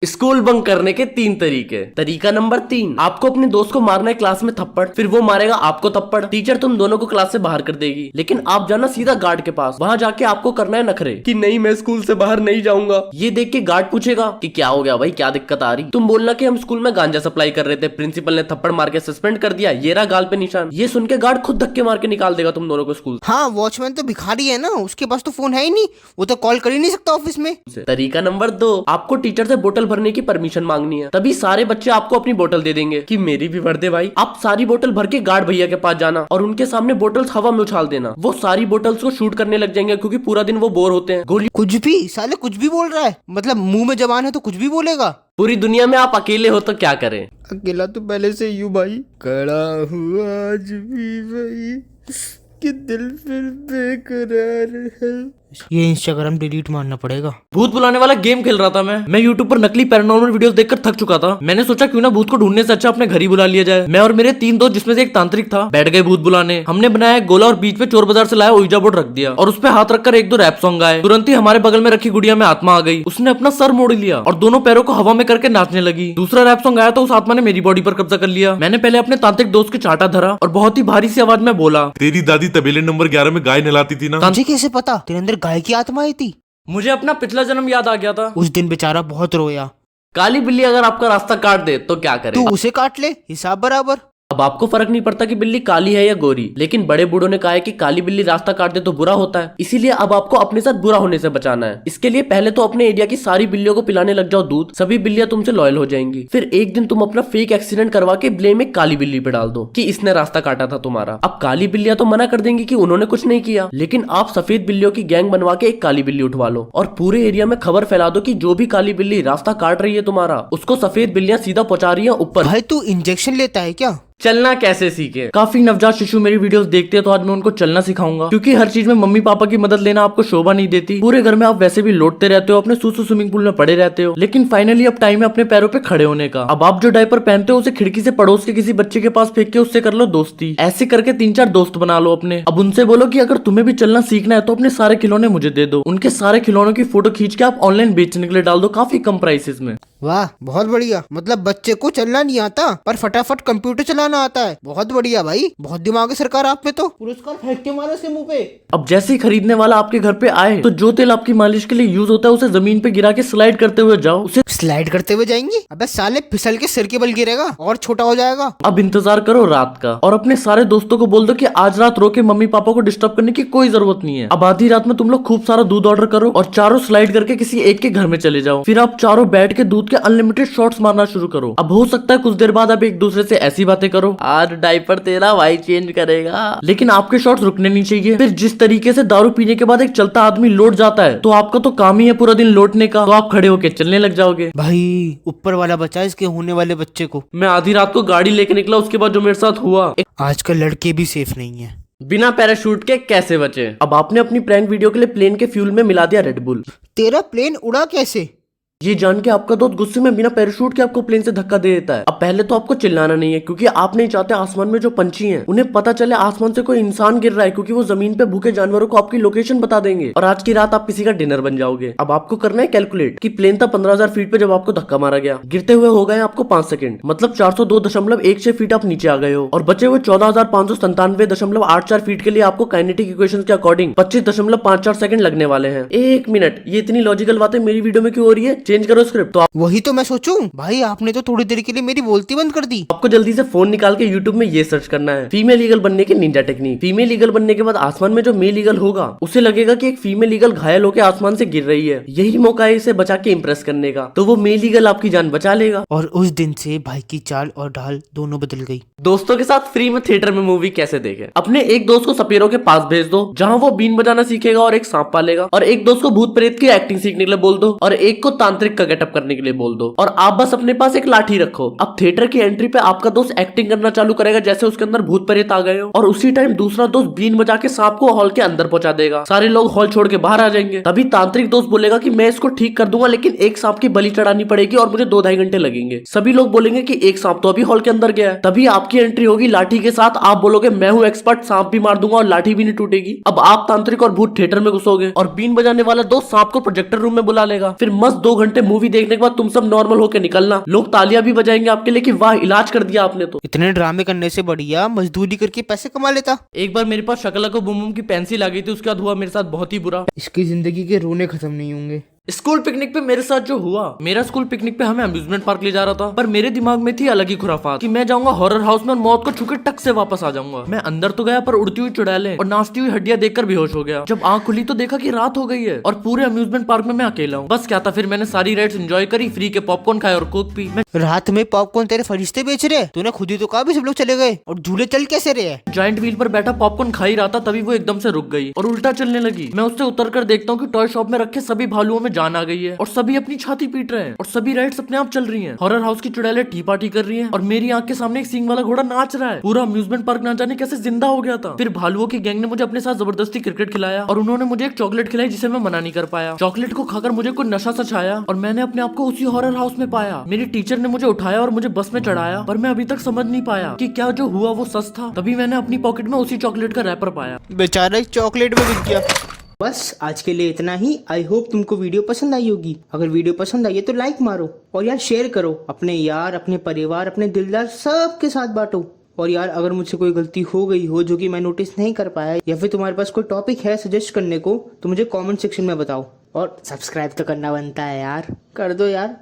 School bunk करने के 3 तरीके। तरीका नंबर 3, आपको अपने दोस्त को मारना है क्लास में थप्पड़, फिर वो मारेगा आपको थप्पड़। टीचर तुम दोनों को क्लास से बाहर कर देगी, लेकिन आप जाना सीधा गार्ड के पास। वहाँ जाके आपको करना है नखरे कि नहीं मैं स्कूल से बाहर नहीं जाऊंगा। ये देख के गार्ड पूछेगा कि क्या हो गया भाई, क्या दिक्कत आ रही। तुम बोलना कि हम स्कूल में गांजा सप्लाई कर रहे थे, प्रिंसिपल ने थप्पड़ मार के सस्पेंड कर दिया, ये रहा गाल पे निशान। ये सुन के गार्ड खुद धक्के मार के निकाल देगा तुम दोनों को स्कूल। हाँ, वॉचमैन तो भिखारी है ना, उसके पास तो फोन है ही नहीं, वो तो कॉल कर ही नहीं सकता ऑफिस में। तरीका नंबर 2, आपको टीचर से बोतल भरने की परमिशन मांगनी है। तभी सारे बच्चे आपको अपनी बोतल दे देंगे कि मेरी भी भर दे भाई। आप सारी बोतल भर के गार्ड भैया के पास जाना और उनके सामने बोतल्स हवा में उछाल देना। वो सारी बोतल्स को शूट करने लग जाएंगे क्योंकि पूरा दिन वो बोर होते हैं। गोली कुछ भी साले कुछ भी बोल रहा है, मतलब मुंह में जबान है तो कुछ भी बोलेगा। पूरी दुनिया में आप अकेले हो तो क्या करें। अकेला तो पहले से ही हूँ भाई, खड़ा हूँ आज भी भाई कि दिल फिर बेकरार है। ये इंस्टाग्राम डिलीट मारना पड़ेगा। भूत बुलाने वाला गेम खेल रहा था मैं यूट्यूब पर नकली पैरानॉर्मल वीडियोस देखकर थक चुका था। मैंने सोचा क्यों ना भूत को ढूंढने से अच्छा अपने घर ही बुला लिया जाए। मैं और मेरे 3 दोस्त जिसमें से एक तांत्रिक था बैठ गए भूत बुलाने। हमने बनाया एक गोला और बीच में चोर बाजार से लाया ओइजा बोर्ड रख दिया और उस पे हाथ रखकर 1-2 रैप सॉन्ग गाए। तुरंत ही हमारे बगल में रखी गुड़िया में आत्मा आ गई। उसने अपना सर मोड़ लिया और दोनों पैरों को हवा में करके नाचने लगी। दूसरा रैप सॉन्ग आया तो उस आत्मा ने मेरी बॉडी पर कब्जा कर लिया। मैंने पहले अपने तांत्रिक दोस्त के चाटा धरा और बहुत ही भारी सी आवाज में बोला, तेरी दादी तबेले नंबर 11 में गाय नहलाती थी ना। मुझे कैसे पता तेरे अंदर गाय की आत्मा आई थी? मुझे अपना पिछला जन्म याद आ गया था। उस दिन बेचारा बहुत रोया। काली बिल्ली अगर आपका रास्ता काट दे तो क्या करें। तू उसे काट ले, हिसाब बराबर। अब आपको फर्क नहीं पड़ता कि बिल्ली काली है या गोरी, लेकिन बड़े बूढ़ों ने कहा है कि काली बिल्ली रास्ता काट दे तो बुरा होता है। इसीलिए अब आपको अपने साथ बुरा होने से बचाना है। इसके लिए पहले तो अपने एरिया की सारी बिल्लियों को पिलाने लग जाओ दूध, सभी बिल्लियां तुमसे लॉयल हो जाएंगी। फिर एक दिन तुम अपना फेक एक्सीडेंट करवा के ब्लेम एक काली बिल्ली पे डाल दो कि इसने रास्ता काटा था तुम्हारा। अब काली बिल्लियां तो मना कर देंगी कि उन्होंने कुछ नहीं किया, लेकिन आप सफेद बिल्लियों की गैंग बनवा के एक काली बिल्ली उठवा लो और पूरे एरिया में खबर फैला दो कि जो भी काली बिल्ली रास्ता काट रही है तुम्हारा, उसको सफेद बिल्लियां सीधा पहुंचा रही है ऊपर। भाई तू इंजेक्शन लेता है क्या? चलना कैसे सीखे। काफी नवजात शिशु मेरी वीडियोस देखते हैं तो आज मैं उनको चलना सिखाऊंगा, क्योंकि हर चीज में मम्मी पापा की मदद लेना आपको शोभा नहीं देती। पूरे घर में आप वैसे भी लौटते रहते हो, अपने सुसु स्विमिंग पूल में पड़े रहते हो, लेकिन फाइनली अब टाइम है अपने पैरों पे खड़े होने का। अब आप जो डायपर पहनते हो उसे खिड़की से पड़ोस के किसी बच्चे के पास फेंक के उससे कर लो दोस्ती। ऐसे करके 3-4 दोस्त बना लो अपने। अब उनसे बोलो कि अगर तुम्हें भी चलना सीखना है तो अपने सारे खिलौने मुझे दे दो। उनके सारे खिलौनों की फोटो खींच के आप ऑनलाइन बेचने के लिए डाल दो काफी कम प्राइसेस में। वाह, बहुत बढ़िया। मतलब बच्चे को चलना नहीं आता पर फटाफट कंप्यूटर चलाना आता है। बहुत बढ़िया भाई, बहुत दिमाग है सरकार आप पे तो। पुरस्कार फेंक के मारो इसके मुंह पे। अब जैसे ही खरीदने वाला आपके घर पे आए तो जो तेल आपकी मालिश के लिए यूज होता है उसे जमीन पे गिरा के स्लाइड करते हुए जाओ। उसे स्लाइड करते हुए जाएंगे? अबे साले फिसल के सिर के बल गिरेगा और छोटा हो जाएगा। अब इंतजार करो रात का और अपने सारे दोस्तों को बोल दो कि आज रात रो के मम्मी पापा को डिस्टर्ब करने की कोई जरूरत नहीं है। अब आधी रात में तुम लोग खूब सारा दूध ऑर्डर करो और चारों स्लाइड करके किसी एक के घर में चले जाओ। फिर आप चारों बैठ के दूध के अनलिमिटेड शॉट्स मारना शुरू करो। अब हो सकता है कुछ देर बाद आप एक दूसरे से ऐसी बातें करो, आज डायपर तेरा भाई चेंज करेगा, लेकिन आपके शॉट्स रुकने नहीं चाहिए। फिर जिस तरीके से दारू पीने के बाद एक चलता आदमी लौट जाता है तो आपका तो काम ही है पूरा दिन लौटने का, तो आप खड़े होके चलने लग जाओगे। भाई ऊपर वाला बचा इसके होने वाले बच्चे को। मैं आधी रात को गाड़ी लेके निकला, उसके बाद जो मेरे साथ हुआ। आजकल लड़के भी सेफ नहीं है। बिना पैराशूट के कैसे बचे। अब आपने अपनी प्रैंक वीडियो के लिए प्लेन के फ्यूल में मिला दिया रेड बुल। तेरा प्लेन उड़ा कैसे? ये जान के आपका दोस्त गुस्से में बिना पैराशूट के आपको प्लेन से धक्का दे देता है। अब पहले तो आपको चिल्लाना नहीं है क्योंकि आप नहीं चाहते आसमान में जो पंछी हैं उन्हें पता चले आसमान से कोई इंसान गिर रहा है, क्योंकि वो जमीन पे भूखे जानवरों को आपकी लोकेशन बता देंगे और आज की रात आप किसी का डिनर बन जाओगे। अब आपको करना है कैलकुलेट कि प्लेन था 15,000 फीट पे जब आपको धक्का मारा गया, गिरते हुए हो गए आपको 5 सेकंड, मतलब 402.16 फीट आप नीचे आ गए हो और बचे हुए 14,597.84 फीट के लिए आपको काइनेटिक इक्वेशन के अकॉर्डिंग 25.54 सेकंड लगने वाले हैं। 1 मिनट, ये इतनी लॉजिकल बातें मेरी वीडियो में क्यों हो रही है? चेंज करो स्क्रिप्ट। तो वही तो मैं सोचूं भाई, आपने तो थोड़ी देर के लिए मेरी बोलती बंद कर दी। आपको जल्दी से फोन निकाल के यूट्यूब में ये सर्च करना है, फीमेल ईगल बनने के निंजा टेक्निक। फीमेल ईगल बनने के बाद आसमान में जो मेल ईगल होगा उसे लगेगा कि एक फीमेल ईगल घायल होकर आसमान से गिर रही है, यही मौका है इसे बचा के इम्प्रेस करने का, तो वो मेल ईगल आपकी जान बचा लेगा। और उस दिन से भाई की चाल और ढाल दोनों बदल गई। दोस्तों के साथ फ्री में थिएटर में मूवी कैसे देखें। अपने एक दोस्त को सपेरों के पास भेज दो जहाँ वो बीन बजाना सीखेगा और एक सांप पालेगा, और एक दोस्त को भूत प्रेत की एक्टिंग सीखने के लिए बोल दो और एक को तांत्रिक का गेटअप करने के लिए बोल दो, और आप बस अपने पास एक लाठी रखो। अब थिएटर की एंट्री पे आपका दोस्त एक्टिंग करना चालू करेगा जैसे उसके अंदर भूत प्रेत आ गए हो, और उसी टाइम दूसरा दोस्त बीन बजा के सांप को हॉल के अंदर पहुंचा देगा। सारे लोग हॉल छोड़ के बाहर आ जाएंगे। तभी तांत्रिक दोस्त बोलेगा कि मैं इसको ठीक कर दूंगा, लेकिन एक सांप की बलि चढ़ानी पड़ेगी और मुझे 2-2.5 घंटे लगेंगे। सभी लोग बोलेंगे कि एक सांप तो अभी हॉल के अंदर गया है। तभी आपकी एंट्री होगी लाठी के साथ। आप बोलोगे मैं हूँ एक्सपर्ट, सांप भी मार दूंगा और लाठी भी नहीं टूटेगी। अब आप तांत्रिक और भूत थिएटर में घुसोगे और बीन बजाने वाला दोस्त सांप को प्रोजेक्टर रूम में बुला लेगा। फिर मस्त 2 घंटे घंटे मूवी देखने के बाद तुम सब नॉर्मल होकर निकलना, लोग तालियां भी बजाएंगे आपके लिए कि वाह इलाज कर दिया आपने। तो इतने ड्रामे करने से बढ़िया मजदूरी करके पैसे कमा लेता। एक बार मेरे पास शकला को बुम बुम की पेंसिल आ गई थी, उसके बाद हुआ मेरे साथ बहुत ही बुरा। इसकी जिंदगी के रोने खत्म नहीं होंगे। स्कूल पिकनिक पे मेरे साथ जो हुआ, मेरा स्कूल पिकनिक पे हमें अम्यूजमेंट पार्क ले जा रहा था, पर मेरे दिमाग में थी अलग ही खुराफात कि मैं जाऊंगा हॉरर हाउस में और मौत को छूके टक से वापस आ जाऊंगा। मैं अंदर तो गया पर उड़ती हुई चुड़ैलें और नाचती हुई हड्डियां देखकर बेहोश हो गया। जब आंख खुली तो देखा कि रात हो गई है और पूरे अम्यूजमेंट पार्क में मैं अकेला हूँ। बस क्या था, फिर मैंने सारी राइड्स एंजॉय करी, फ्री के पॉपकॉर्न खाए और कोक पी। मैं रात में पॉपकॉर्न तेरे फरिश्ते बेच रहे? तूने खुद ही तो कहा भी सब लोग चले गए, और झूले चल कैसे रहे? जॉइंट व्हील पर बैठा पॉपकॉर्न खा ही रहा था, तभी वो एकदम से रुक गई और उल्टा चलने लगी। मैं उससे उतर कर देखता हूँ कि टॉय शॉप में रखे सभी भालुओं में जान आ गई है और सभी अपनी छाती पीट रहे हैं और सभी राइड्स अपने आप चल रही हैं। हॉरर हाउस की चुड़ैलें टी पार्टी कर रही हैं और मेरी आंख के सामने एक सींग वाला घोड़ा नाच रहा है। पूरा अम्यूजमेंट पार्क ना जाने कैसे जिंदा हो गया था। फिर भालुओं की गैंग ने मुझे अपने साथ जबरदस्ती क्रिकेट खिलाया और उन्होंने मुझे एक चॉकलेट खिलाई जिसे मैं मना नहीं कर पाया। चॉकलेट को खाकर मुझे कोई नशा सा छाया और मैंने अपने आप को उसी हॉरर हाउस में पाया। मेरी टीचर ने मुझे उठाया और मुझे बस में चढ़ाया, पर मैं अभी तक समझ नहीं पाया कि क्या जो हुआ वो सच था। तभी मैंने अपनी पॉकेट में उसी चॉकलेट का रैपर पाया। बेचारा एक चॉकलेट में बिक गया। बस आज के लिए इतना ही। आई होप तुमको वीडियो पसंद आई होगी। अगर वीडियो पसंद आई है तो लाइक मारो और यार शेयर करो, अपने यार, अपने परिवार, अपने दिलदार सबके साथ बांटो। और यार अगर मुझसे कोई गलती हो गई हो जो कि मैं नोटिस नहीं कर पाया, या फिर तुम्हारे पास कोई टॉपिक है सजेस्ट करने को, तो मुझे कमेंट सेक्शन में बताओ। और सब्सक्राइब तो करना बनता है यार, कर दो यार।